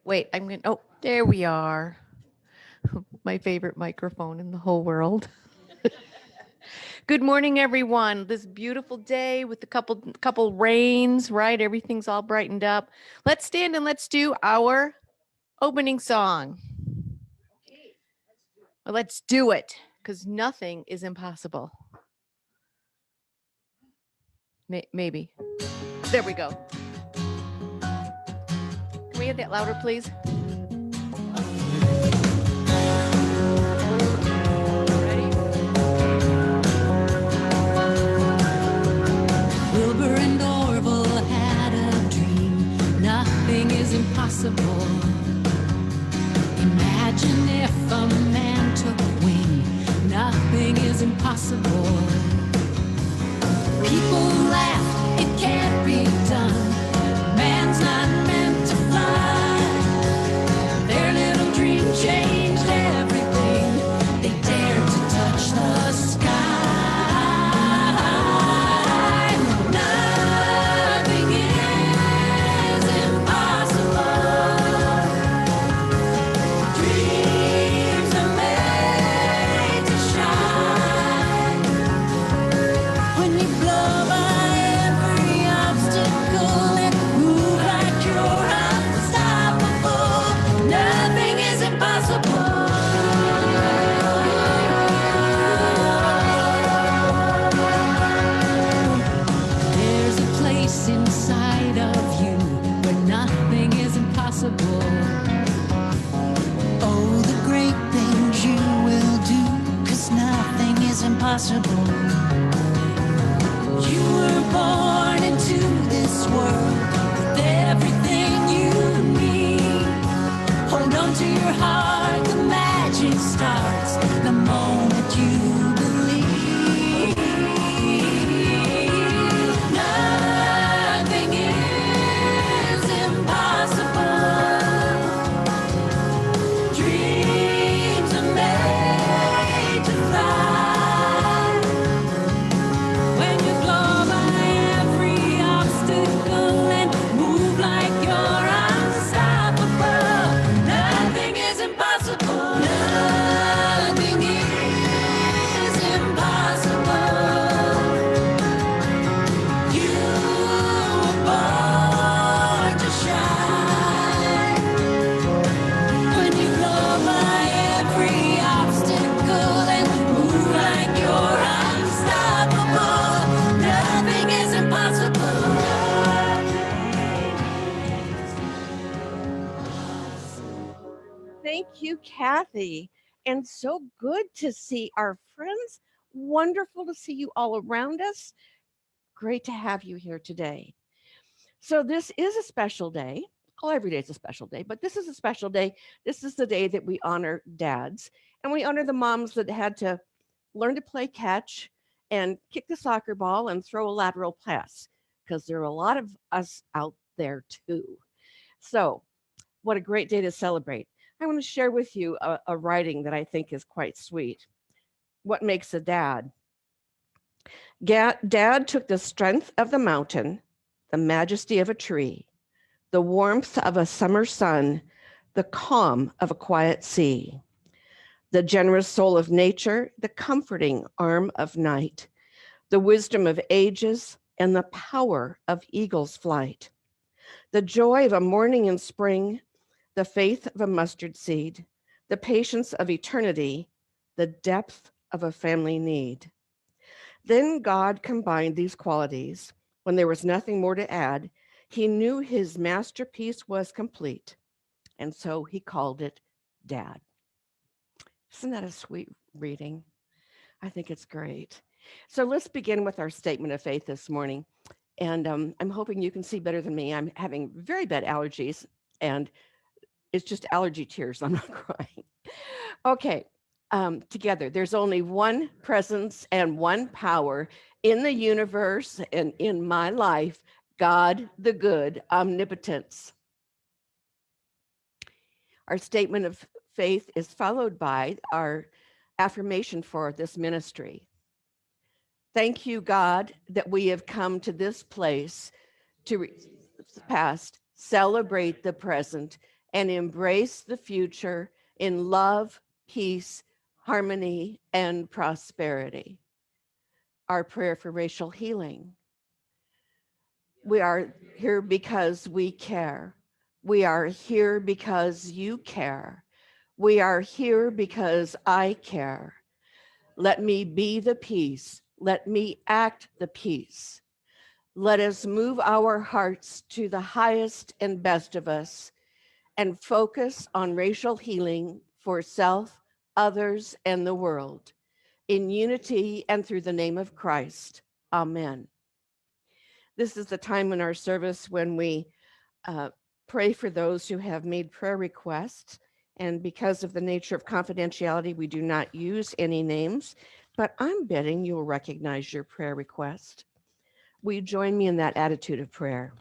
Wait, I'm going to, oh, there we are. My favorite microphone in the whole world. Good morning, everyone. This beautiful day with a couple rains, right? Everything's all brightened up. Let's stand and let's do our opening song. Well, let's do it, because nothing is impossible. Maybe. There we go. Can we have that louder, please? Impossible. Imagine if a man took wing. Nothing is impossible. People laugh, it can't be done. Man's not meant to fly. Their little dream changed everything. They dared to touch the sky. Oh, the great things you will do, 'cause nothing is impossible. You were born into this world with everything you need. Hold on to your heart, the magic starts the moment you believe. Nothing is impossible. Dreams are made to fly. When you blow by every obstacle and move like you're unstoppable. Nothing is impossible. Nothing is impossible. You were born to shine. When you blow by every obstacle and move like you're unstoppable. Nothing is impossible. Thank you, Kathy. And so good to see our friends. Wonderful to see you all around us. Great to have you here today. So, this is a special day. Well, every day is a special day, but this is a special day. This is the day that we honor dads and we honor the moms that had to learn to play catch and kick the soccer ball and throw a lateral pass, because there are a lot of us out there too. So, what a great day to celebrate. I want to share with you a writing that I think is quite sweet. What makes a dad? Dad took the strength of the mountain, the majesty of a tree, the warmth of a summer sun, the calm of a quiet sea, the generous soul of nature, the comforting arm of night, the wisdom of ages, and the power of eagle's flight, the joy of a morning in spring, the faith of a mustard seed, the patience of eternity, the depth of a family need. Then God combined these qualities. When there was nothing more to add, he knew his masterpiece was complete, and so he called it Dad. Isn't that a sweet reading? I think it's great. So let's begin with our statement of faith this morning. And I'm hoping you can see better than me. I'm having very bad allergies, and it's just allergy tears. I'm not crying. Okay, together. There's only one presence and one power in the universe and in my life, God the good, omnipotence. Our statement of faith is followed by our affirmation for this ministry. Thank you, God, that we have come to this place to the past, celebrate the present, and embrace the future in love, peace, harmony, and prosperity. Our prayer for racial healing. We are here because we care. We are here because you care. We are here because I care. Let me be the peace. Let me act the peace. Let us move our hearts to the highest and best of us and focus on racial healing for self, others, and the world. In unity and through the name of Christ. Amen. This is the time in our service when we pray for those who have made prayer requests. And because of the nature of confidentiality, we do not use any names, but I'm betting you'll recognize your prayer request. Will you join me in that attitude of prayer?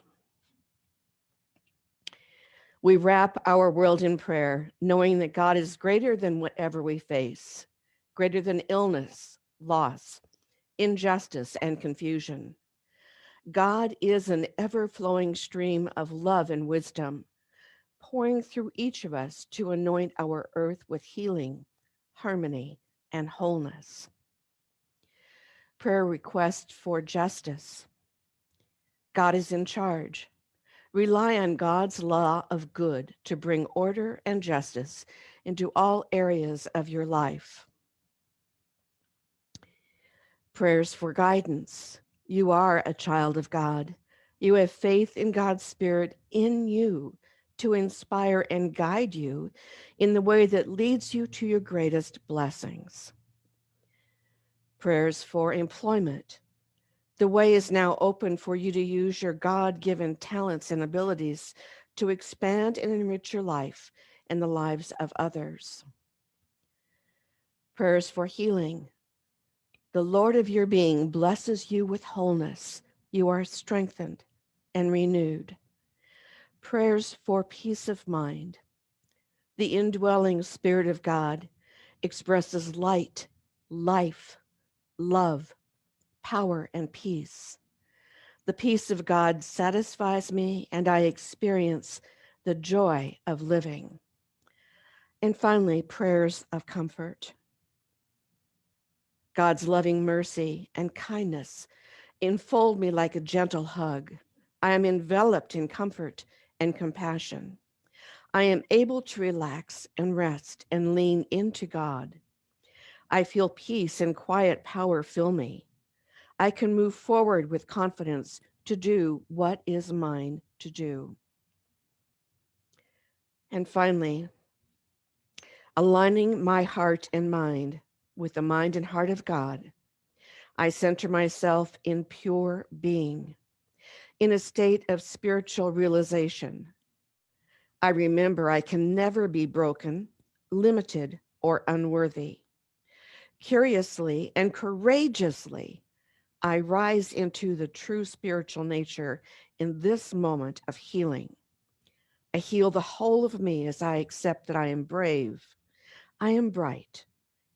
We wrap our world in prayer, knowing that God is greater than whatever we face, greater than illness, loss, injustice, and confusion. God is an ever-flowing stream of love and wisdom, pouring through each of us to anoint our earth with healing, harmony, and wholeness. Prayer request for justice. God is in charge. Rely on God's law of good to bring order and justice into all areas of your life. Prayers for guidance. You are a child of God. You have faith in God's Spirit in you to inspire and guide you in the way that leads you to your greatest blessings. Prayers for employment. The way is now open for you to use your God-given talents and abilities to expand and enrich your life and the lives of others. Prayers for healing. The Lord of your being blesses you with wholeness. You are strengthened and renewed. Prayers for peace of mind. The indwelling Spirit of God expresses light, life, love, power, and peace. The peace of God satisfies me, and I experience the joy of living. And finally, prayers of comfort. God's loving mercy and kindness enfold me like a gentle hug. I am enveloped in comfort and compassion. I am able to relax and rest and lean into God. I feel peace and quiet power fill me. I can move forward with confidence to do what is mine to do. And finally, aligning my heart and mind with the mind and heart of God, I center myself in pure being, in a state of spiritual realization. I remember I can never be broken, limited, or unworthy. Curiously and courageously, I rise into the true spiritual nature in this moment of healing. I heal the whole of me as I accept that I am brave, I am bright,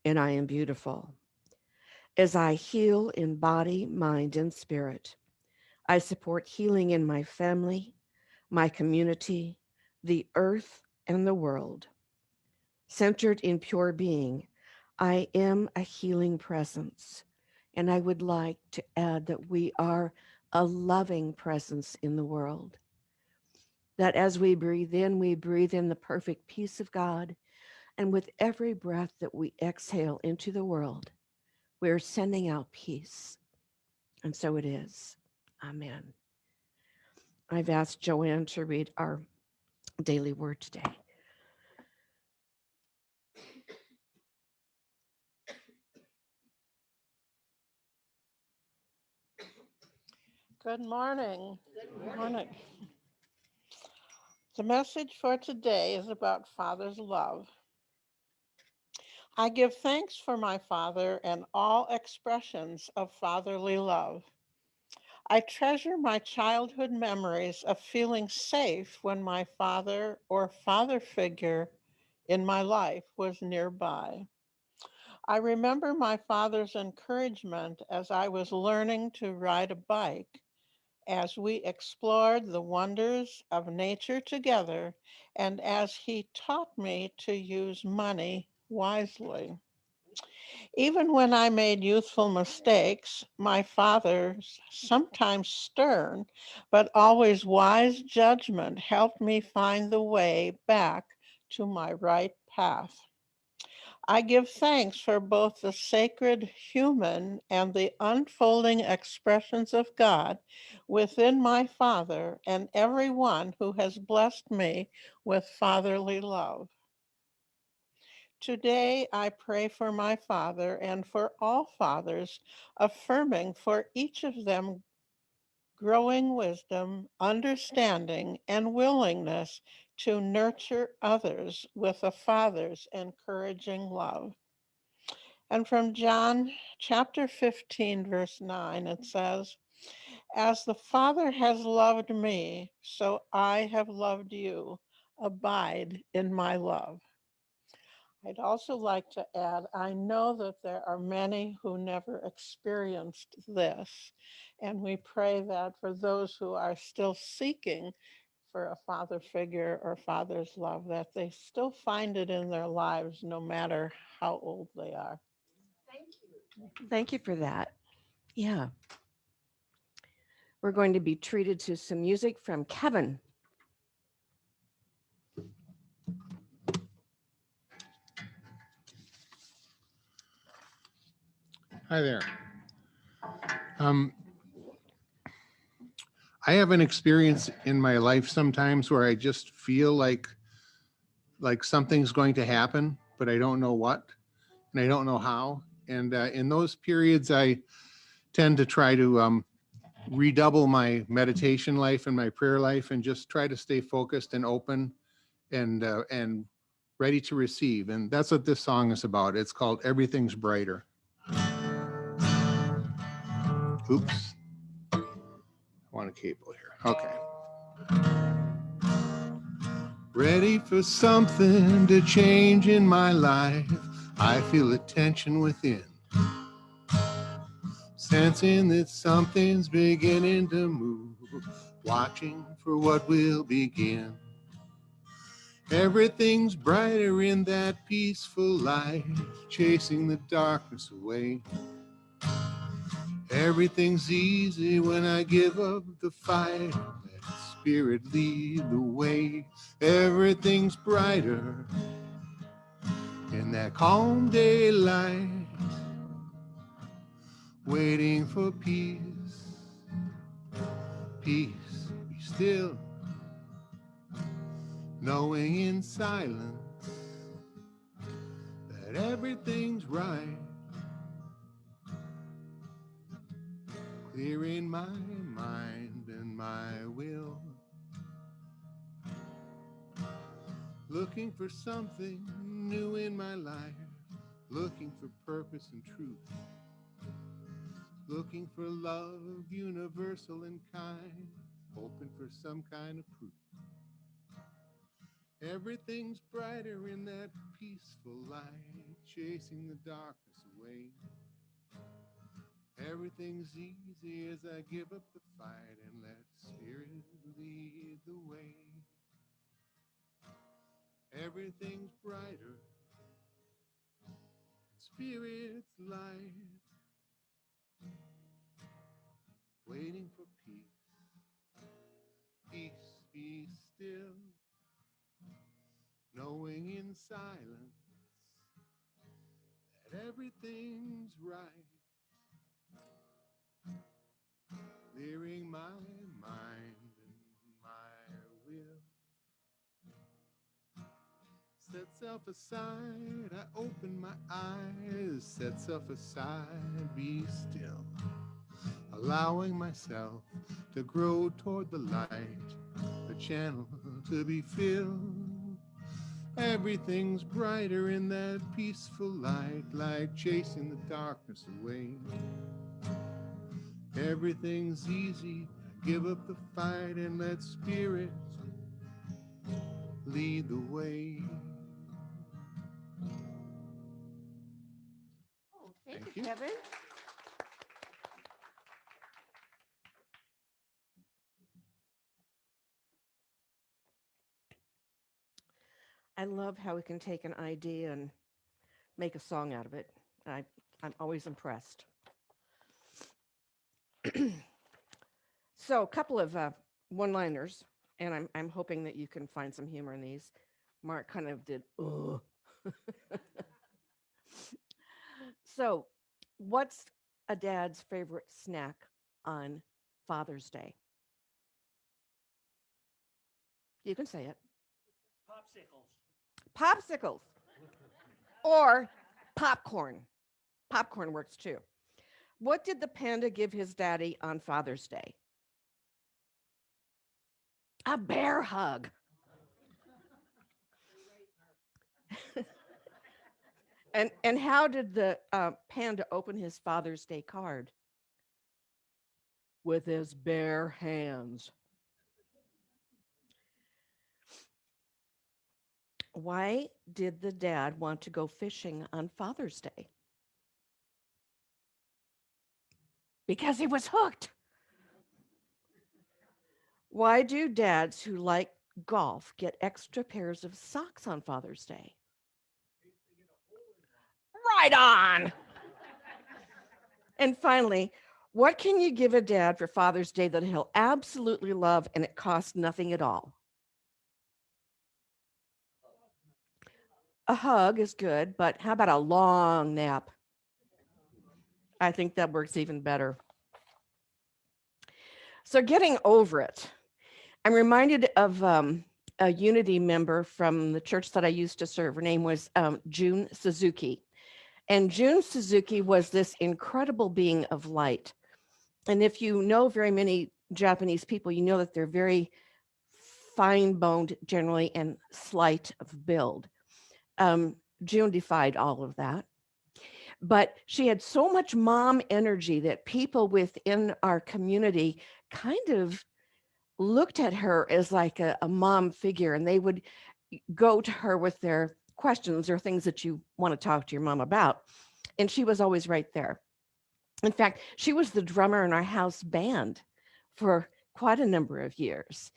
and I am beautiful. As I heal in body, mind, and spirit, I support healing in my family, my community, the earth, and the world. Centered in pure being, I am a healing presence. And I would like to add that we are a loving presence in the world. That as we breathe in the perfect peace of God. And with every breath that we exhale into the world, we're sending out peace. And so it is. Amen. I've asked Joanne to read our daily word today. Good morning. Good morning. The message for today is about Father's love. I give thanks for my Father and all expressions of fatherly love. I treasure my childhood memories of feeling safe when my father or father figure in my life was nearby. I remember my father's encouragement as I was learning to ride a bike as we explored the wonders of nature together and as he taught me to use money wisely. Even when I made youthful mistakes, my father's sometimes stern but always wise judgment helped me find the way back to my right path. I give thanks for both the sacred human and the unfolding expressions of God within my Father and everyone who has blessed me with fatherly love. Today, I pray for my father and for all fathers, affirming for each of them growing wisdom, understanding, and willingness to nurture others with a father's encouraging love. And from John chapter 15, verse 9, it says, "As the Father has loved me, so I have loved you. Abide in my love." I'd also like to add, I know that there are many who never experienced this, and we pray that for those who are still seeking for a father figure or father's love, that they still find it in their lives no matter how old they are. Thank you for that. Yeah. We're going to be treated to some music from Kevin. Hi there. I have an experience in my life sometimes where I just feel like something's going to happen, but I don't know what, and I don't know how. And in those periods, I tend to try to redouble my meditation life and my prayer life, and just try to stay focused and open and ready to receive. And that's what this song is about. It's called "Everything's Brighter." Oops, I want a cable here. Okay. Ready for something to change in my life. I feel a tension within, sensing that something's beginning to move, watching for what will begin. Everything's brighter in that peaceful light, chasing the darkness away. Everything's easy when I give up the fight, let Spirit lead the way. Everything's brighter in that calm daylight, waiting for peace. Peace, be still, knowing in silence that everything's right. Clearing my mind and my will, looking for something new in my life, looking for purpose and truth, looking for love universal and kind, hoping for some kind of proof. Everything's brighter in that peaceful light, chasing the darkness away. Everything's easy as I give up the fight and let Spirit lead the way. Everything's brighter, Spirit's light, waiting for peace. Peace, be still, knowing in silence that everything's right. Clearing my mind and my will. Set self aside, I open my eyes. Set self aside, be still. Allowing myself to grow toward the light, a channel to be filled. Everything's brighter in that peaceful light, like chasing the darkness away. Everything's easy, give up the fight and let Spirit lead the way. Oh, thank Thank you, you. Kevin. I love how we can take an idea and make a song out of it. I'm always impressed. So a couple of one-liners, and I'm hoping that you can find some humor in these. Mark kind of did, ugh. So, what's a dad's favorite snack on Father's Day? You can say it. Popsicles. Or popcorn. Popcorn works too. What did the panda give his daddy on Father's Day? A bear hug. And how did the panda open his Father's Day card? With his bare hands. Why did the dad want to go fishing on Father's Day? Because he was hooked. Why do dads who like golf get extra pairs of socks on Father's Day? Right on. And finally, what can you give a dad for Father's Day that he'll absolutely love and it costs nothing at all? A hug is good, but how about a long nap? I think that works even better. So getting over it. I'm reminded of a Unity member from the church that I used to serve. Her name was June Suzuki. And June Suzuki was this incredible being of light. And if you know very many Japanese people, you know that they're very fine-boned generally and slight of build. June defied all of that. But she had so much mom energy that people within our community kind of looked at her as like a mom figure, and they would go to her with their questions or things that you want to talk to your mom about. And she was always right there. In fact, she was the drummer in our house band for quite a number of years.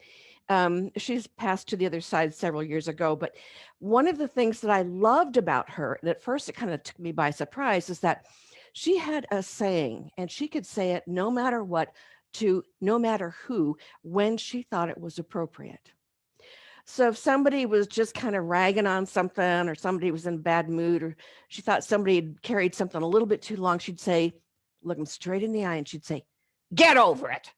She's passed to the other side several years ago, but one of the things that I loved about her, and at first it kind of took me by surprise, is that she had a saying, and she could say it no matter what, to no matter who, when she thought it was appropriate. So if somebody was just kind of ragging on something, or somebody was in a bad mood, or she thought somebody had carried something a little bit too long, she'd say, look them straight in the eye, and she'd say, get over it.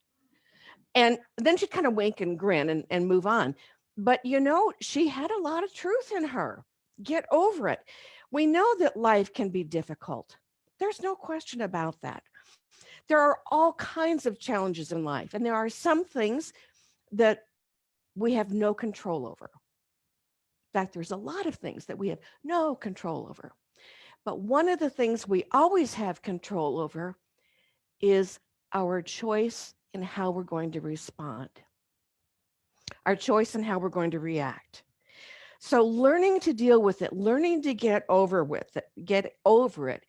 And then she'd kind of wink and grin and move on. But you know, she had a lot of truth in her. Get over it. We know that life can be difficult. There's no question about that. There are all kinds of challenges in life, and there are some things that we have no control over. In fact, there's a lot of things that we have no control over. But one of the things we always have control over is our choice in how we're going to respond, our choice in how we're going to react. So learning to deal with it, learning to get over it,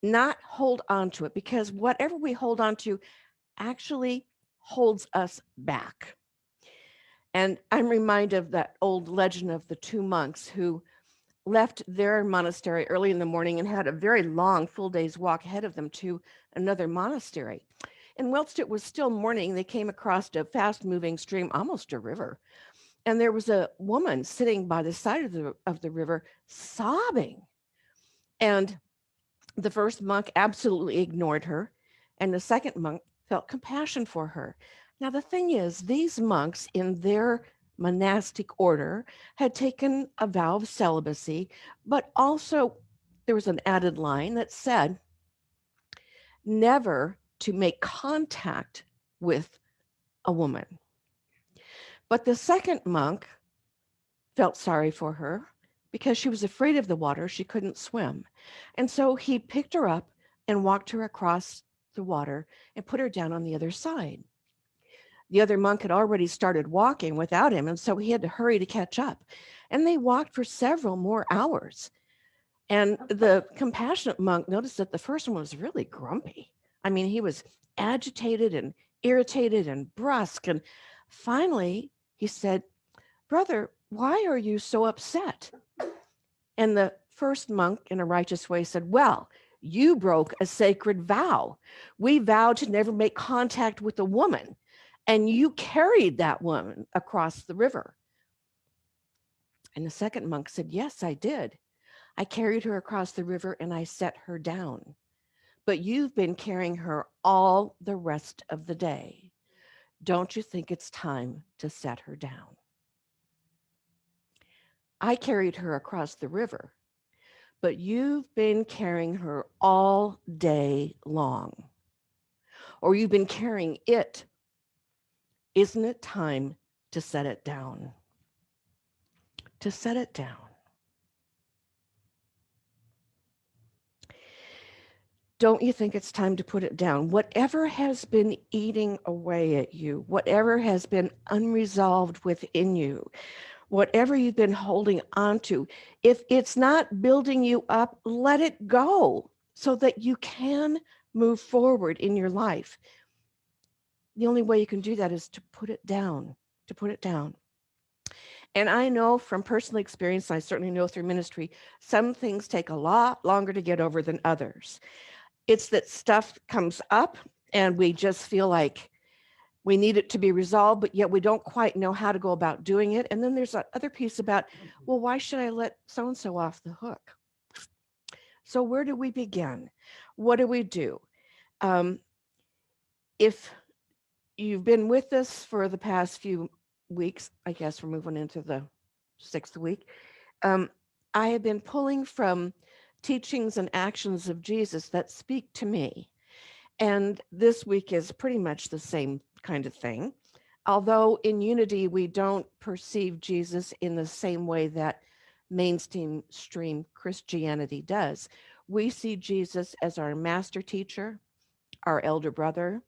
not hold on to it, because whatever we hold on to actually holds us back. And I'm reminded of that old legend of the two monks who left their monastery early in the morning and had a very long full day's walk ahead of them to another monastery. And whilst it was still morning, they came across a fast-moving stream, almost a river. And there was a woman sitting by the side of the river sobbing. And the first monk absolutely ignored her, and the second monk felt compassion for her. Now, the thing is, these monks in their monastic order had taken a vow of celibacy, but also there was an added line that said never to make contact with a woman. But the second monk felt sorry for her because she was afraid of the water. She couldn't swim. And so he picked her up and walked her across the water and put her down on the other side. The other monk had already started walking without him, and so he had to hurry to catch up. And they walked for several more hours. And the compassionate monk noticed that the first one was really grumpy. I mean, he was agitated and irritated and brusque. And finally, he said, "Brother, why are you so upset? And the first monk in a righteous way said, well, you broke a sacred vow. We vowed to never make contact with a woman, and you carried that woman across the river. And the second monk said, yes, I did. I carried her across the river and I set her down. But you've been carrying her all the rest of the day. Don't you think it's time to set her down? I carried her across the river, but you've been carrying her all day long. Or you've been carrying it. Isn't it time to set it down? To set it down. Don't you think it's time to put it down? Whatever has been eating away at you, whatever has been unresolved within you, whatever you've been holding on to, if it's not building you up, let it go so that you can move forward in your life. The only way you can do that is to put it down, to put it down. And I know from personal experience, I certainly know through ministry, some things take a lot longer to get over than others. It's that stuff comes up and we just feel like we need it to be resolved, but yet we don't quite know how to go about doing it. And then there's that other piece about, well, why should I let so-and-so off the hook? So where do we begin? What do we do? If you've been with us for the past few weeks, I guess we're moving into the 6th week, I have been pulling from teachings and actions of Jesus that speak to me. And this week is pretty much the same kind of thing. Although in unity, we don't perceive Jesus in the same way that mainstream Christianity does. We see Jesus as our master teacher, our elder brother,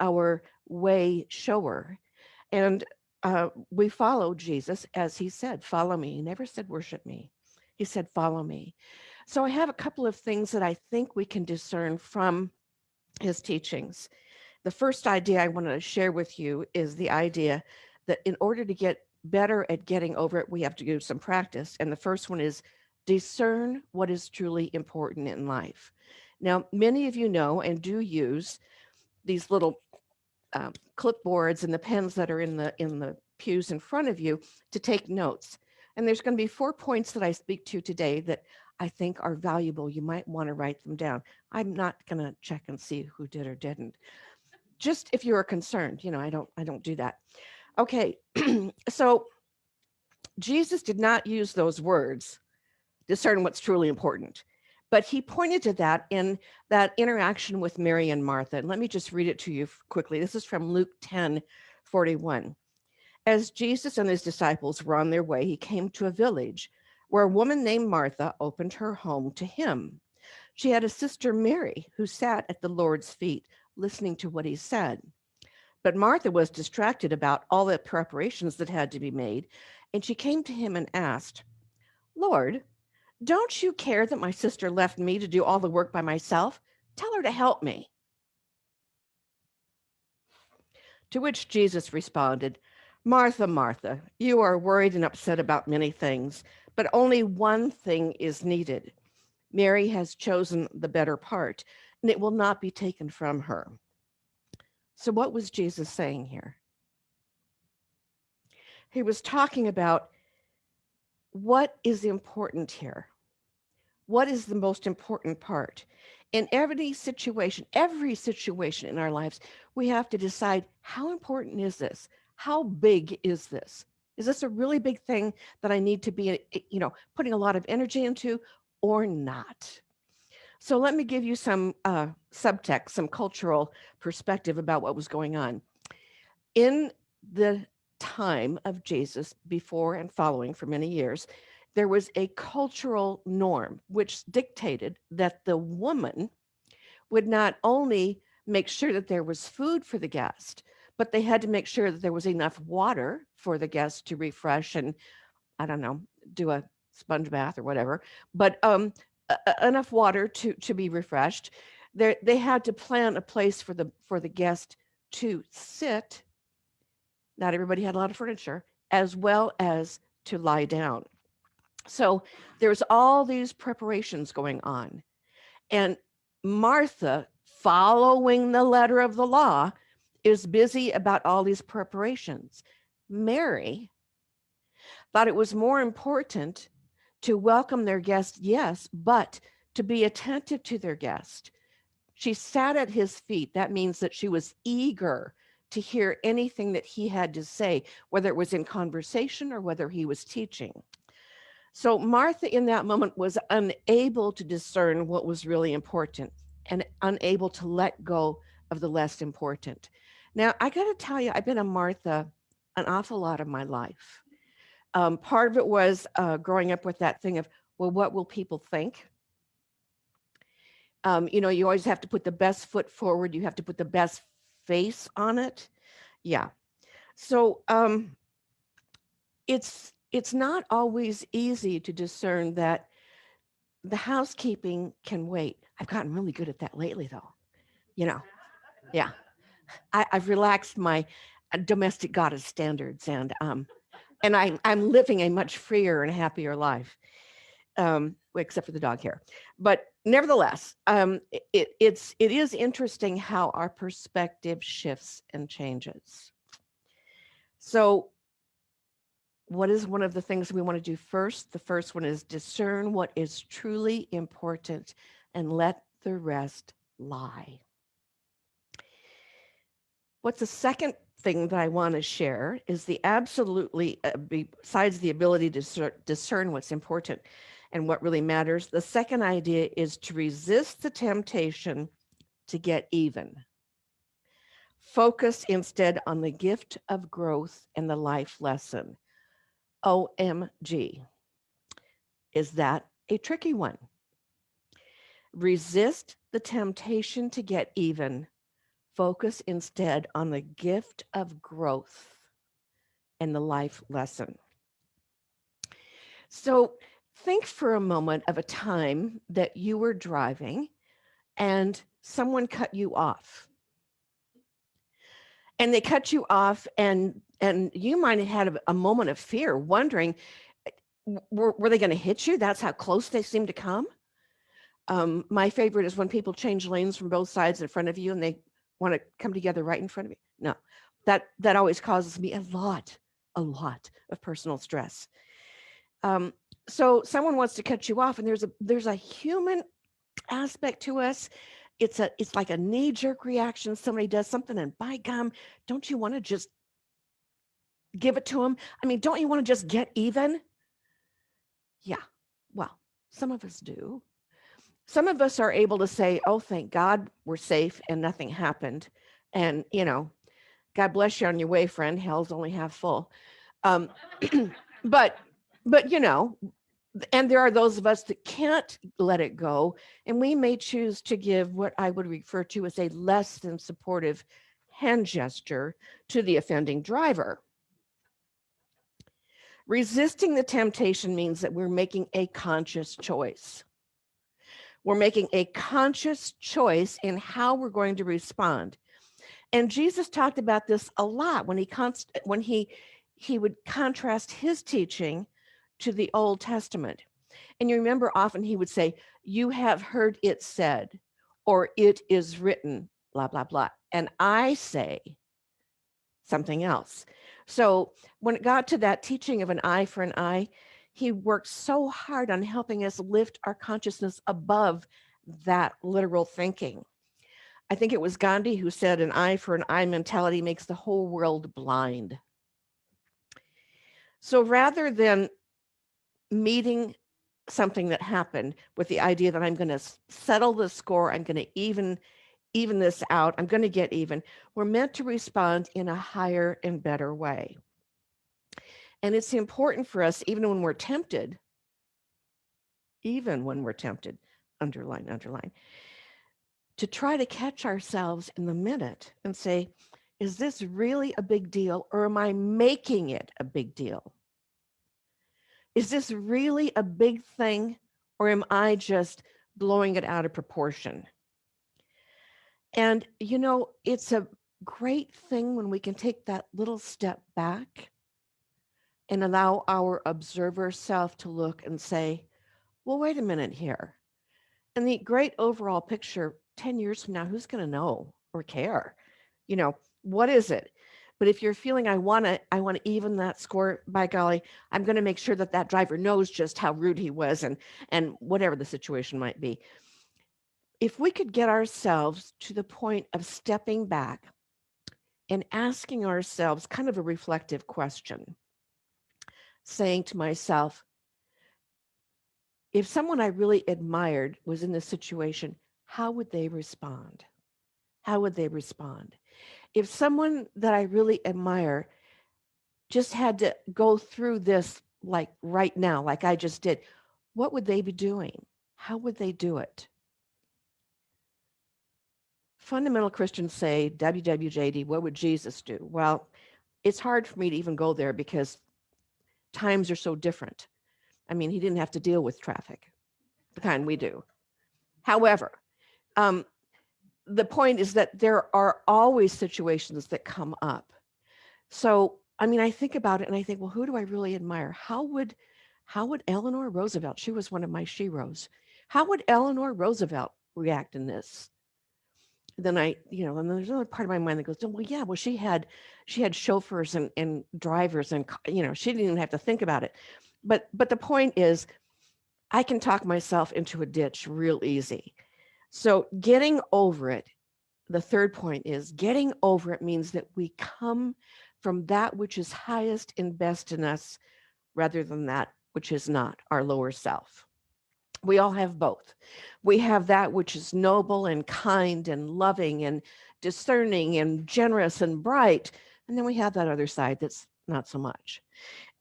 our way shower. And we follow Jesus as he said, follow me. He never said, worship me. He said, follow me. So I have a couple of things that I think we can discern from his teachings. The first idea I want to share with you is the idea that in order to get better at getting over it, we have to do some practice. And the first one is discern what is truly important in life. Now, many of you know and do use these little clipboards and the pens that are in the pews in front of you to take notes. And there's going to be 4 points that I speak to today that I think are valuable. You might want to write them down. I'm not going to check and see who did or didn't. Just if you are concerned, I don't do that. Okay, so Jesus did not use those words, discern what's truly important, but he pointed to that in that interaction with Mary and Martha. And let me just read it to you quickly. This is from Luke 10:41. As Jesus and his disciples were on their way, he came to a village where a woman named Martha opened her home to him. She had a sister, Mary, who sat at the Lord's feet, listening to what he said. But Martha was distracted about all the preparations that had to be made, and she came to him and asked, Lord, don't you care that my sister left me to do all the work by myself? Tell her to help me. To which Jesus responded, Martha, Martha, you are worried and upset about many things, but only one thing is needed. Mary has chosen the better part, and it will not be taken from her. So what was Jesus saying here? He was talking about what is important here. What is the most important part? In every situation in our lives, we have to decide, how important is this? How big is this? Is this a really big thing that I need to be, putting a lot of energy into or not? So let me give you some subtext, some cultural perspective about what was going on. In the time of Jesus, before and following for many years, there was a cultural norm which dictated that the woman would not only make sure that there was food for the guest, but they had to make sure that there was enough water for the guest to refresh and, do a sponge bath or whatever, but enough water to be refreshed. They had to plan a place for the guest to sit. Not everybody had a lot of furniture, as well as to lie down. So there's all these preparations going on. And Martha, following the letter of the law, is busy about all these preparations. Mary thought it was more important to welcome their guest, yes, but to be attentive to their guest. She sat at his feet. That means that she was eager to hear anything that he had to say, whether it was in conversation or whether he was teaching. So Martha in that moment was unable to discern what was really important and unable to let go of the less important. Now, I got to tell you, I've been a Martha an awful lot of my life. Part of it was growing up with that thing of, well, what will people think? You always have to put the best foot forward. You have to put the best face on it. Yeah. So it's not always easy to discern that the housekeeping can wait. I've gotten really good at that lately, though. Yeah. I've relaxed my domestic goddess standards, and I'm living a much freer and happier life, except for the dog hair. But nevertheless, it is interesting how our perspective shifts and changes. So what is one of the things we want to do first? The first one is discern what is truly important and let the rest lie. What's the second thing that I want to share is the absolutely, besides the ability to discern what's important and what really matters, the second idea is to resist the temptation to get even. Focus instead on the gift of growth and the life lesson. OMG. Is that a tricky one? Resist the temptation to get even. Focus instead on the gift of growth and the life lesson. So think for a moment of a time that you were driving and someone cut you off. And they cut you off, and you might have had a moment of fear, wondering, were they going to hit you? That's how close they seem to come. My favorite is when people change lanes from both sides in front of you and they want to come together right in front of you. No, that always causes me a lot of personal stress. So someone wants to cut you off, and there's a human aspect to us. It's like a knee-jerk reaction. Somebody does something, and by gum, don't you want to just give it to them? I mean, don't you want to just get even? Yeah, well, some of us do. Some of us are able to say, oh, thank God we're safe and nothing happened. And, God bless you on your way, friend. Hell's only half full. But and there are those of us that can't let it go. And we may choose to give what I would refer to as a less than supportive hand gesture to the offending driver. Resisting the temptation means that we're making a conscious choice. We're making a conscious choice in how we're going to respond. And Jesus talked about this a lot when he would contrast his teaching to the Old Testament. And you remember often he would say, you have heard it said, or it is written, blah, blah, blah. And I say something else. So when it got to that teaching of an eye for an eye, he worked so hard on helping us lift our consciousness above that literal thinking. I think it was Gandhi who said an eye for an eye mentality makes the whole world blind. So rather than meeting something that happened with the idea that I'm going to settle the score, I'm going to even this out, I'm going to get even, we're meant to respond in a higher and better way. And it's important for us, even when we're tempted, underline, to try to catch ourselves in the minute and say, is this really a big deal, or am I making it a big deal? Is this really a big thing, or am I just blowing it out of proportion? And, it's a great thing when we can take that little step back and allow our observer self to look and say, well, wait a minute here. And the great overall picture 10 years from now, who's going to know or care? You know, what is it? But if you're feeling I want to even that score, by golly, I'm going to make sure that that driver knows just how rude he was and whatever the situation might be. If we could get ourselves to the point of stepping back and asking ourselves kind of a reflective question, saying to myself, if someone I really admired was in this situation, how would they respond? How would they respond? If someone that I really admire just had to go through this like right now, like I just did, what would they be doing? How would they do it? Fundamental Christians say, WWJD, what would Jesus do? Well, it's hard for me to even go there because times are so different. I mean, he didn't have to deal with traffic, the kind we do. However, the point is that there are always situations that come up. So, I mean, I think about it and I think, well, who do I really admire? How would Eleanor Roosevelt, she was one of my sheroes, how would Eleanor Roosevelt react in this? Then and then there's another part of my mind that goes, well, yeah, well, she had chauffeurs and drivers and, she didn't even have to think about it. But the point is, I can talk myself into a ditch real easy. So getting over it, the third point is getting over it means that we come from that which is highest and best in us rather than that which is not, our lower self. We all have both. We have that which is noble and kind and loving and discerning and generous and bright. And then we have that other side that's not so much.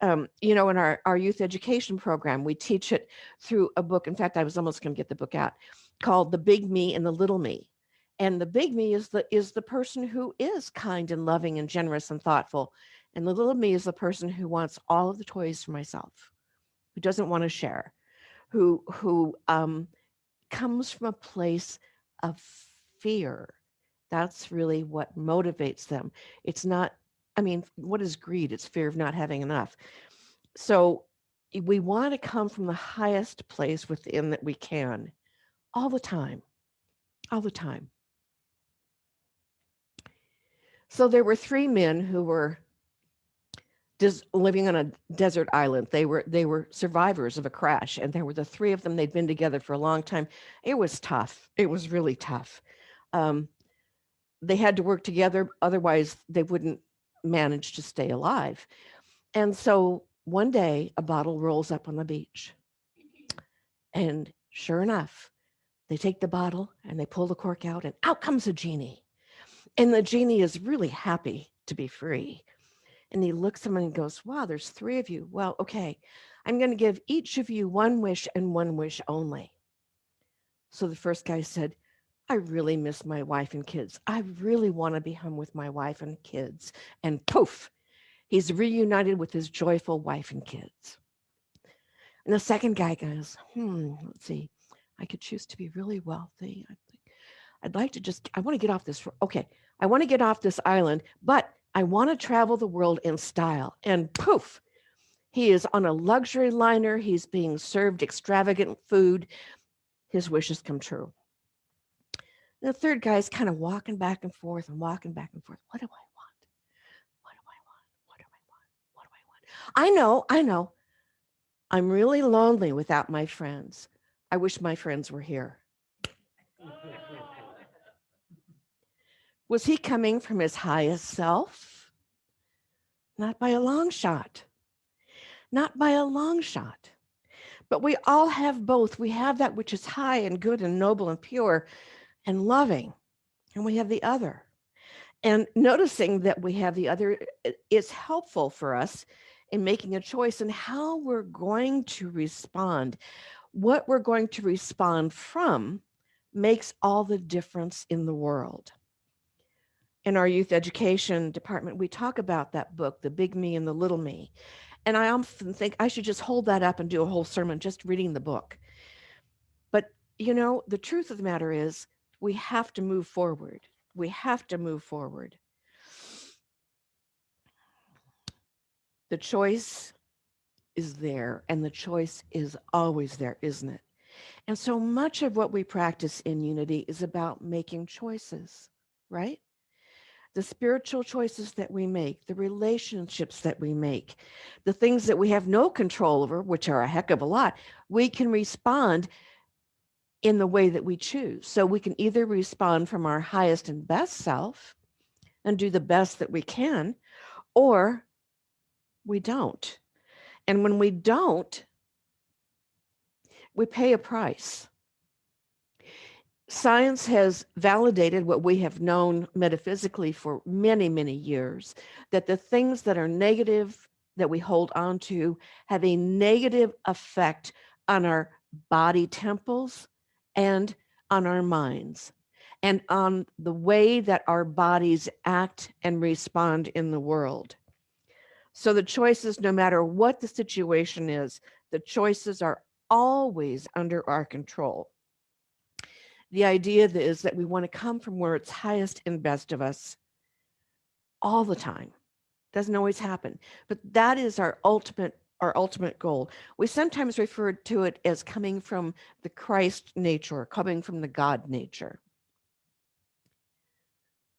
In our youth education program, we teach it through a book. In fact, I was almost going to get the book out, called The Big Me and the Little Me. And the big me is the person who is kind and loving and generous and thoughtful. And the little me is the person who wants all of the toys for myself, who doesn't want to share, who comes from a place of fear. That's really what motivates them. It's not, what is greed? It's fear of not having enough. So we want to come from the highest place within that we can, all the time, all the time. So there were three men who were just living on a desert island. They were survivors of a crash, and there were the three of them. They'd been together for a long time. It was tough. It was really tough. They had to work together, otherwise they wouldn't manage to stay alive. And so one day a bottle rolls up on the beach, and sure enough, they take the bottle and they pull the cork out, and out comes a genie. And the genie is really happy to be free. And he looks at them and goes, wow, there's three of you. Well, okay, I'm going to give each of you one wish and one wish only. So the first guy said, I really miss my wife and kids. I really want to be home with my wife and kids. And poof, he's reunited with his joyful wife and kids. And the second guy goes, let's see, I could choose to be really wealthy. I want to get off this. Okay, I want to get off this island, but I want to travel the world in style. And poof, he is on a luxury liner. He's being served extravagant food. His wishes come true. And the third guy is kind of walking back and forth and walking back and forth. What do I want? What do I want? What do I want? What do I want? I know. I'm really lonely without my friends. I wish my friends were here. Was he coming from his highest self? Not by a long shot. Not by a long shot. But we all have both. We have that which is high and good and noble and pure and loving. And we have the other. And noticing that we have the other is helpful for us in making a choice in how we're going to respond. What we're going to respond from makes all the difference in the world. In our youth education department, we talk about that book, The Big Me and the Little Me. And I often think I should just hold that up and do a whole sermon just reading the book. But, the truth of the matter is we have to move forward. We have to move forward. The choice is there, and the choice is always there, isn't it? And so much of what we practice in unity is about making choices, right? The spiritual choices that we make, the relationships that we make, the things that we have no control over, which are a heck of a lot, we can respond in the way that we choose. So we can either respond from our highest and best self and do the best that we can, or we don't. And when we don't, we pay a price. Science has validated what we have known metaphysically for many, many years, that the things that are negative that we hold on to have a negative effect on our body temples and on our minds and on the way that our bodies act and respond in the world. So the choices, no matter what the situation is, the choices are always under our control. The idea is that we want to come from where it's highest and best of us all the time. Doesn't always happen, but that is our ultimate goal. We sometimes refer to it as coming from the Christ nature, coming from the God nature.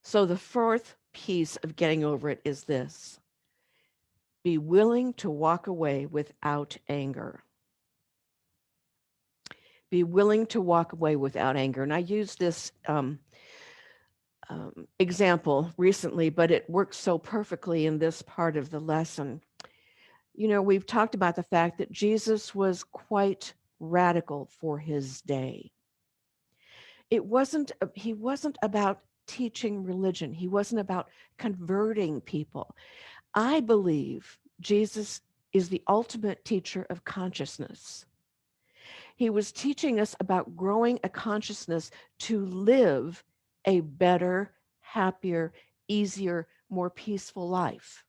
So the fourth piece of getting over it is this: be willing to walk away without anger. Be willing to walk away without anger. And I used this example recently, but it works so perfectly in this part of the lesson. You know, we've talked about the fact that Jesus was quite radical for his day. He wasn't about teaching religion. He wasn't about converting people. I believe Jesus is the ultimate teacher of consciousness. He was teaching us about growing a consciousness to live a better, happier, easier, more peaceful life.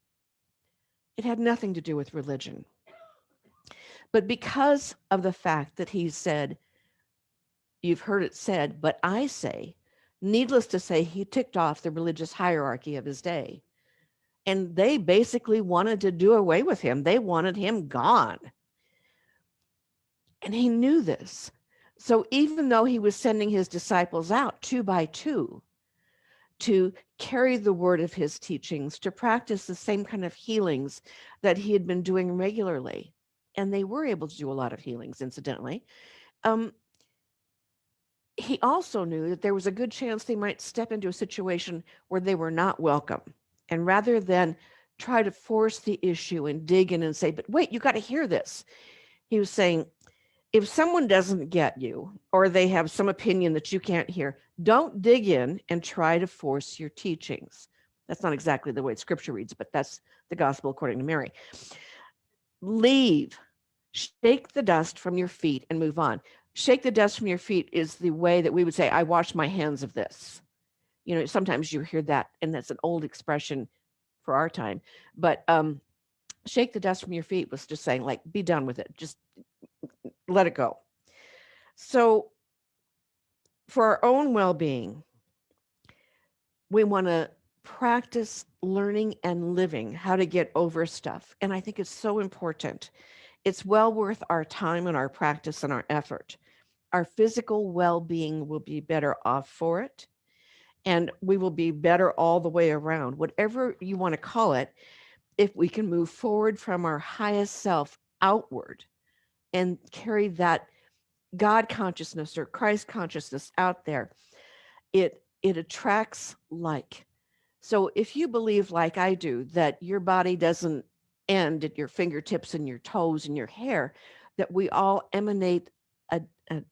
It had nothing to do with religion. But because of the fact that he said, you've heard it said, but I say, needless to say, he ticked off the religious hierarchy of his day. And they basically wanted to do away with him. They wanted him gone. And he knew this. So even though he was sending his disciples out 2 by 2 to carry the word of his teachings, to practice the same kind of healings that he had been doing regularly, and they were able to do a lot of healings, incidentally, he also knew that there was a good chance they might step into a situation where they were not welcome. And rather than try to force the issue and dig in and say, but wait, you got to hear this, he was saying, if someone doesn't get you or they have some opinion that you can't hear, don't dig in and try to force your teachings. That's not exactly the way scripture reads, but that's the gospel according to Mary. Leave, shake the dust from your feet and move on. Shake the dust from your feet is the way that we would say, I wash my hands of this. You know, sometimes you hear that, and that's an old expression for our time. But shake the dust from your feet was just saying, like, be done with it. Just let it go. So for our own well-being, we want to practice learning and living how to get over stuff. And I think it's so important. It's well worth our time and our practice and our effort. Our physical well-being will be better off for it. And we will be better all the way around, whatever you want to call it, if we can move forward from our highest self outward and carry that God consciousness or Christ consciousness out there. It attracts like. So if you believe, like I do, that your body doesn't end at your fingertips and your toes and your hair, that we all emanate an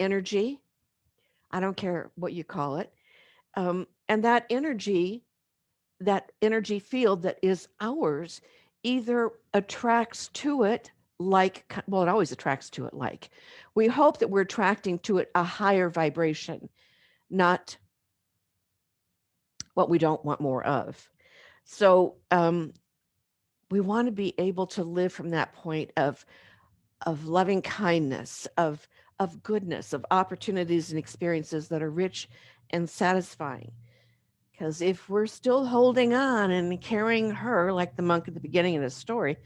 energy, I don't care what you call it, and that energy field that is ours either attracts to it like, well, it always attracts to it like. We hope that we're attracting to it a higher vibration, not what we don't want more of. So we want to be able to live from that point of loving kindness, of goodness, of opportunities and experiences that are rich and satisfying. Because if we're still holding on and carrying her like the monk at the beginning of the story,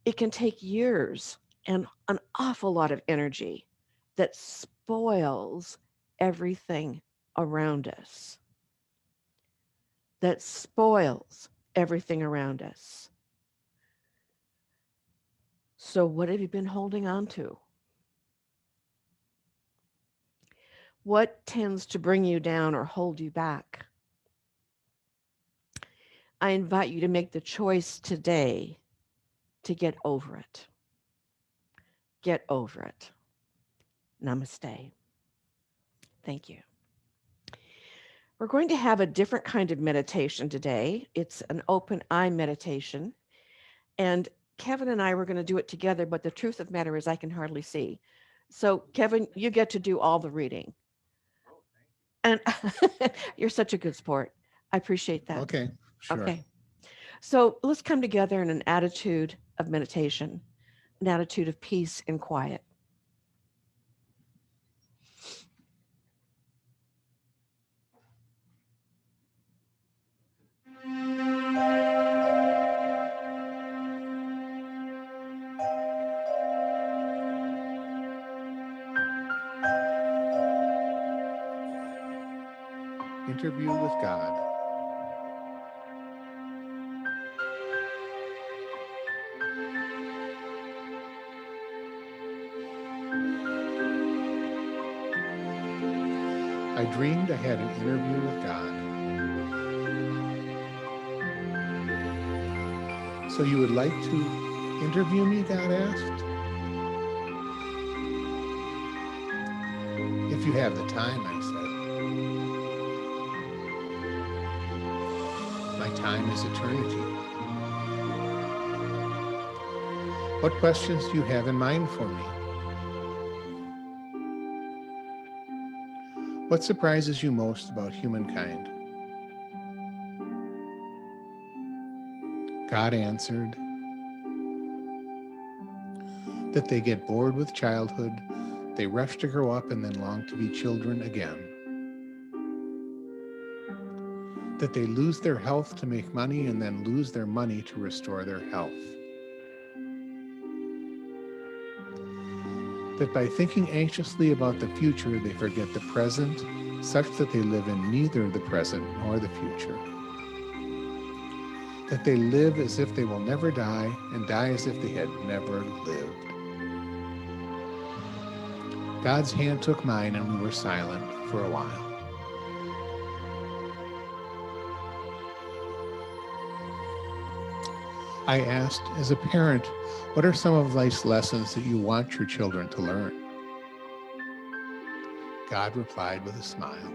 It can take years and an awful lot of energy that spoils everything around us. That spoils everything around us. So, what have you been holding on to? What tends to bring you down or hold you back? I invite you to make the choice today to get over it. Get over it. Namaste. Thank you. We're going to have a different kind of meditation today. It's an open eye meditation. And Kevin and I were going to do it together, but the truth of the matter is I can hardly see. So, Kevin, you get to do all the reading. And you're such a good sport. I appreciate that. Okay, sure. Okay. So let's come together in an attitude of meditation, an attitude of peace and quiet. Interview with God. I dreamed I had an interview with God. So you would like to interview me? God asked. If you have the time, I said. My time is eternity. What questions do you have in mind for me? What surprises you most about humankind? God answered that they get bored with childhood, they rush to grow up and then long to be children again. That they lose their health to make money and then lose their money to restore their health. That by thinking anxiously about the future, they forget the present, such that they live in neither the present nor the future. That they live as if they will never die and die as if they had never lived. God's hand took mine and we were silent for a while. I asked, as a parent, what are some of life's lessons that you want your children to learn? God replied with a smile.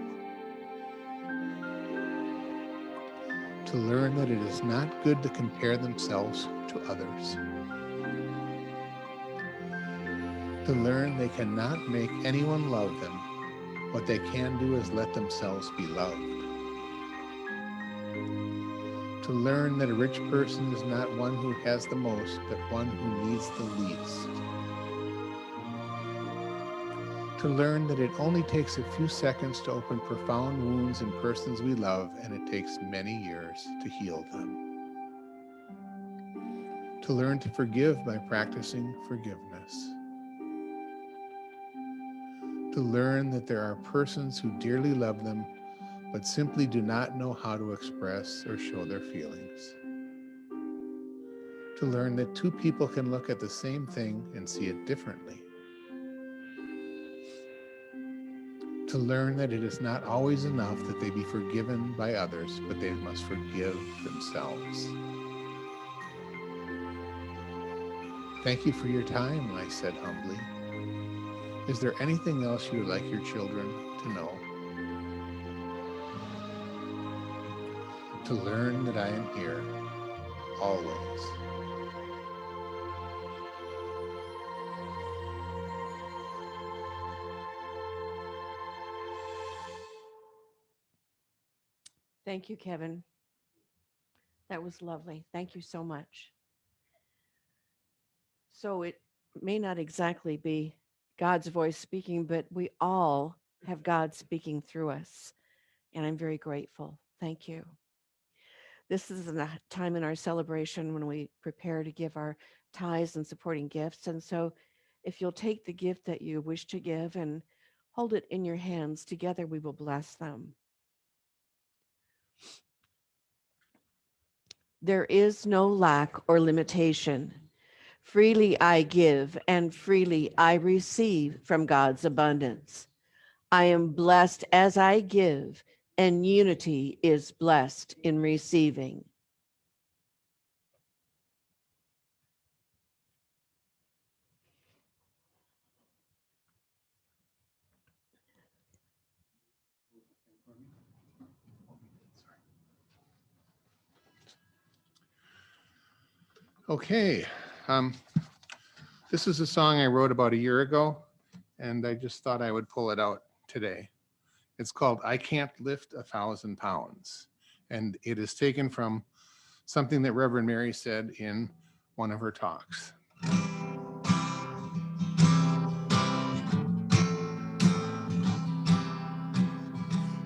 To learn that it is not good to compare themselves to others. To learn they cannot make anyone love them. What they can do is let themselves be loved. To learn that a rich person is not one who has the most, but one who needs the least. To learn that it only takes a few seconds to open profound wounds in persons we love, and it takes many years to heal them. To learn to forgive by practicing forgiveness. To learn that there are persons who dearly love them, but simply do not know how to express or show their feelings. To learn that two people can look at the same thing and see it differently. To learn that it is not always enough that they be forgiven by others, but they must forgive themselves. Thank you for your time, I said humbly. Is there anything else you would like your children to know? To learn that I am here, always. Thank you, Kevin. That was lovely. Thank you so much. So it may not exactly be God's voice speaking, but we all have God speaking through us. And I'm very grateful. Thank you. This is a time in our celebration when we prepare to give our ties and supporting gifts. And so if you'll take the gift that you wish to give and hold it in your hands, together we will bless them. There is no lack or limitation. Freely I give and freely I receive from God's abundance. I am blessed as I give, and unity is blessed in receiving. Okay. Um, this is a song I wrote about a year ago, and I just thought I would pull it out today. It's called I Can't Lift 1,000 Pounds. And it is taken from something that Reverend Mary said in one of her talks.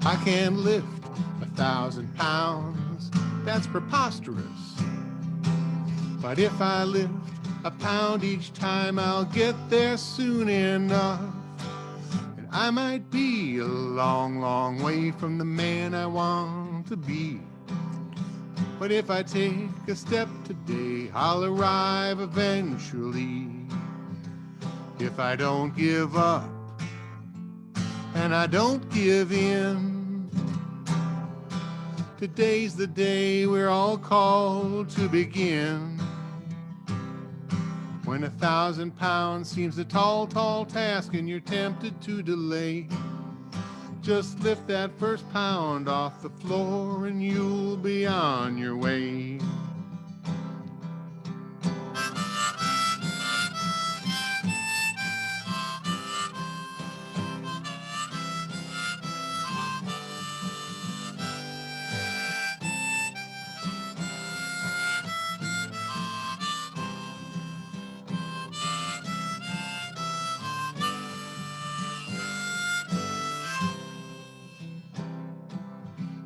I can't lift 1,000 pounds. That's preposterous. But if I lift a pound each time, I'll get there soon enough. And I might be a long, long way from the man I want to be. But if I take a step today, I'll arrive eventually. If I don't give up and I don't give in, today's the day we're all called to begin. When 1,000 pounds seems a tall, tall task and you're tempted to delay, just lift that first pound off the floor and you'll be on your way.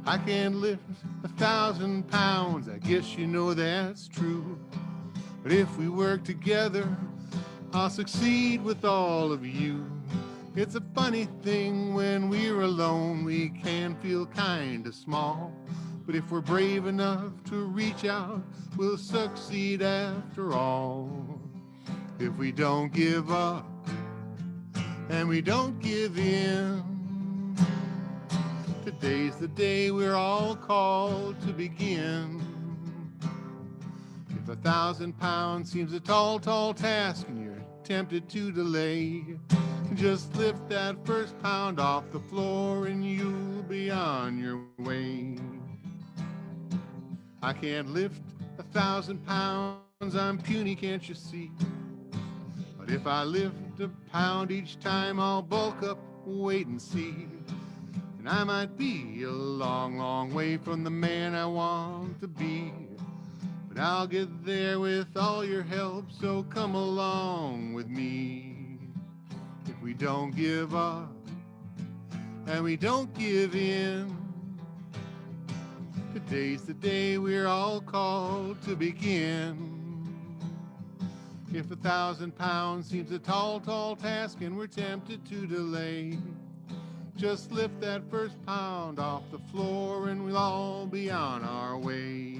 I can't lift 1,000 pounds, I guess you know that's true. But if we work together, I'll succeed with all of you. It's a funny thing when we're alone, we can feel kinda small. But if we're brave enough to reach out, we'll succeed after all. If we don't give up and we don't give in, today's the day we're all called to begin. If 1,000 pounds seems a tall, tall task and you're tempted to delay, just lift that first pound off the floor and you'll be on your way. I can't lift 1,000 pounds, I'm puny, can't you see? But if I lift a pound each time, I'll bulk up, wait and see. And I might be a long, long way from the man I want to be. But I'll get there with all your help, so come along with me. If we don't give up and we don't give in, today's the day we're all called to begin. If 1,000 pounds seems a tall, tall task and we're tempted to delay, just lift that first pound off the floor and we'll all be on our way.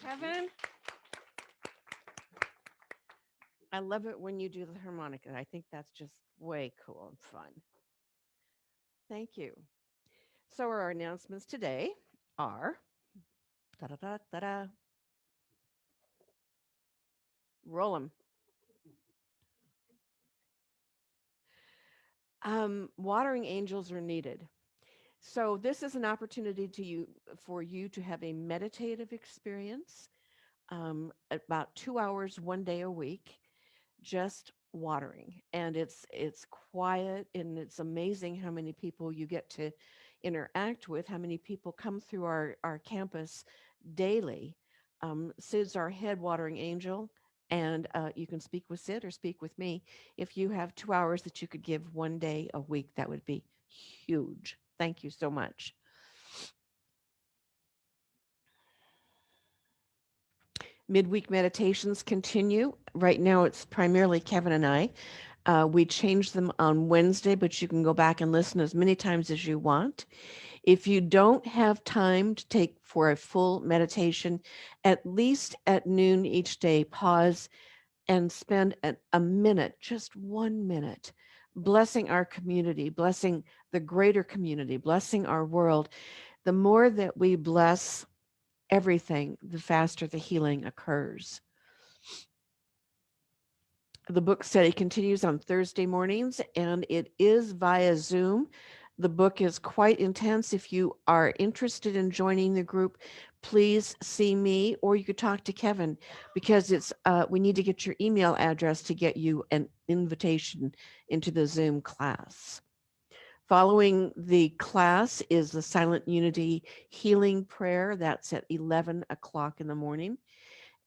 Kevin, I love it when you do the harmonica. I think that's just way cool and fun. Thank you. So our announcements today are da-da-da-da-da. Roll them. Watering angels are needed. So this is an opportunity for you to have a meditative experience, about 2 hours, one day a week, just watering. And it's quiet, and it's amazing how many people you get to interact with, how many people come through our campus daily. Sid's our head watering angel, and you can speak with Sid or speak with me. If you have 2 hours that you could give one day a week, that would be huge. Thank you so much. Midweek meditations continue. Right now, it's primarily Kevin and I. We changed them on Wednesday, but you can go back and listen as many times as you want. If you don't have time to take for a full meditation, at least at noon each day, pause and spend a minute, just 1 minute, blessing our community, blessing the greater community, blessing our world. The more that we bless everything, the faster the healing occurs. The book study continues on Thursday mornings, and it is via Zoom. The book is quite intense. If you are interested in joining the group, please see me, or you could talk to Kevin, because it's we need to get your email address to get you an invitation into the Zoom class. Following the class is the Silent Unity Healing Prayer. That's at 11 o'clock in the morning.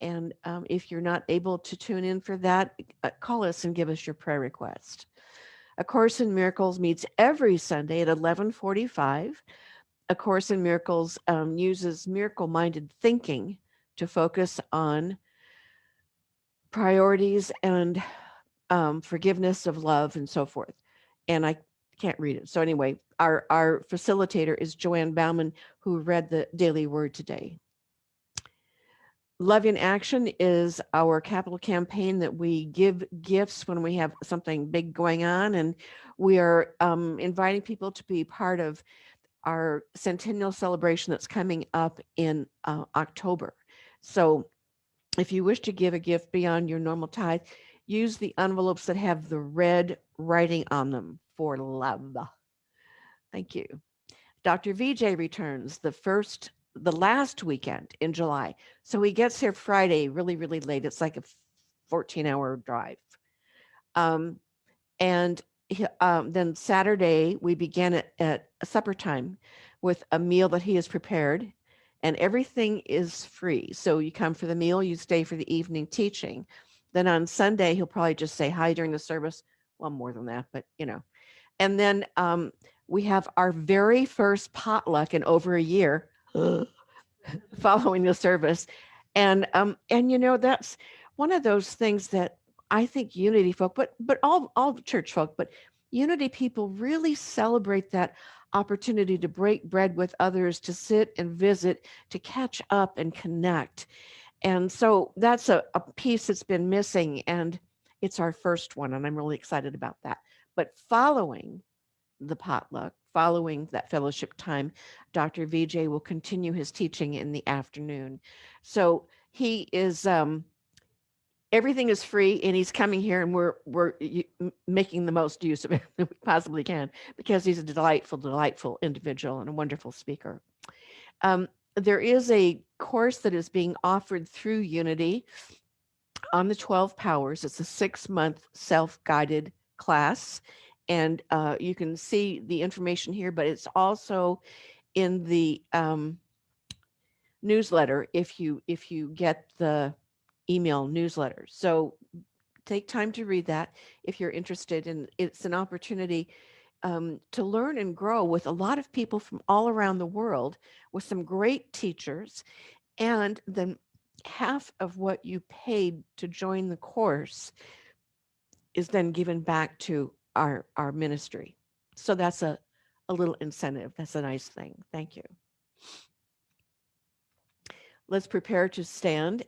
And if you're not able to tune in for that, call us and give us your prayer request. A Course in Miracles meets every Sunday at 11:45. A Course in Miracles uses miracle-minded thinking to focus on priorities and forgiveness of love and so forth. And I can't read it. So anyway, our facilitator is Joanne Bauman, who read the daily word today. Love in Action is our capital campaign that we give gifts when we have something big going on. And we are inviting people to be part of our centennial celebration that's coming up in October. So if you wish to give a gift beyond your normal tithe, use the envelopes that have the red writing on them for love. Thank you. Dr. VJ returns the last weekend in July. So he gets here Friday really, really late. It's like a 14-hour drive. And then Saturday, we begin at supper time with a meal that he has prepared, and everything is free. So you come for the meal, you stay for the evening teaching. Then on Sunday, he'll probably just say hi during the service. Well, more than that, but you know. And then we have our very first potluck in over a year following the service. And you know, that's one of those things that I think Unity folk, but all church folk, but Unity people really celebrate that opportunity to break bread with others, to sit and visit, to catch up and connect. And so that's a piece that's been missing, and it's our first one, and I'm really excited about that. But following the potluck, following that fellowship time, Dr. VJ will continue his teaching in the afternoon. So he is, everything is free, and he's coming here, and we're making the most use of it that we possibly can, because he's a delightful individual and a wonderful speaker. There is a course that is being offered through Unity on the 12 powers. It's a 6-month self-guided class. And you can see the information here, but it's also in the newsletter if you get the email newsletter. So take time to read that if you're interested. And it's an opportunity to learn and grow with a lot of people from all around the world, with some great teachers. And then half of what you paid to join the course is then given back to our ministry. So that's a little incentive. That's a nice thing. Thank you. Let's prepare to stand.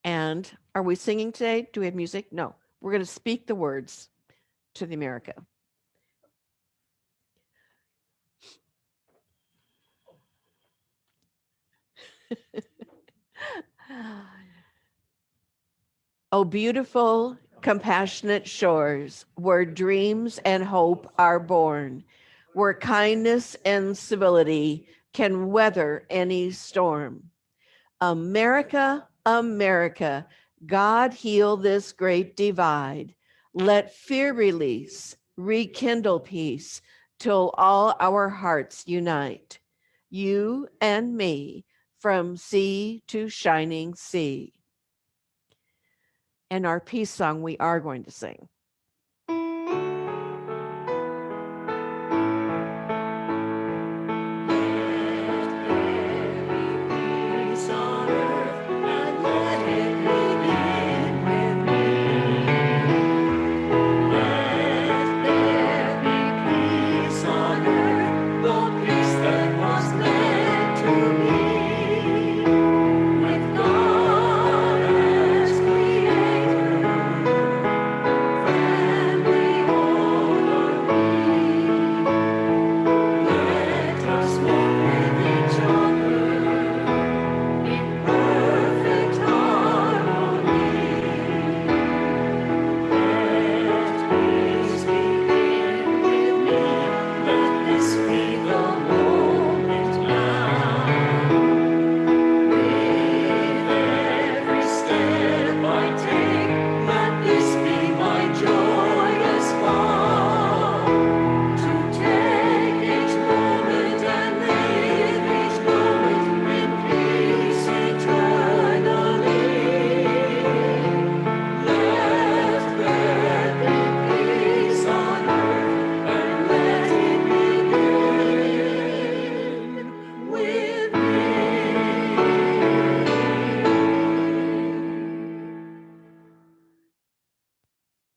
And are we singing today? Do we have music? No. We're going to speak the words to the America. Oh, beautiful, compassionate shores where dreams and hope are born, where kindness and civility can weather any storm. America, America, God heal this great divide. Let fear release, rekindle peace, till all our hearts unite. You and me, from sea to shining sea. And our peace song we are going to sing. Peace on earth, and let it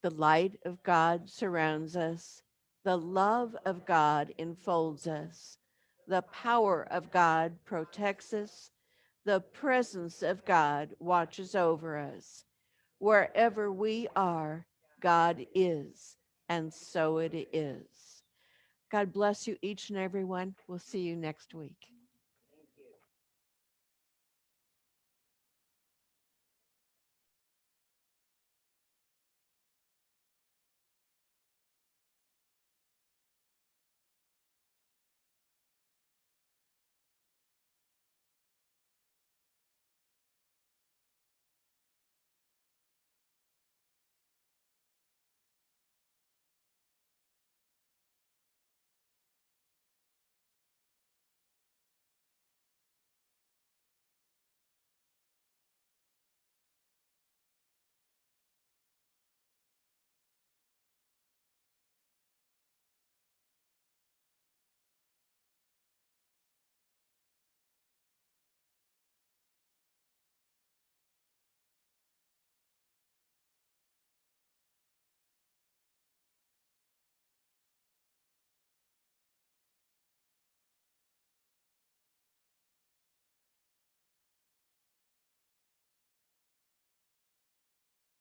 The light of God surrounds us. The love of God enfolds us. The power of God protects us. The presence of God watches over us. Wherever we are, God is, and so it is. God bless you each and every one. We'll see you next week.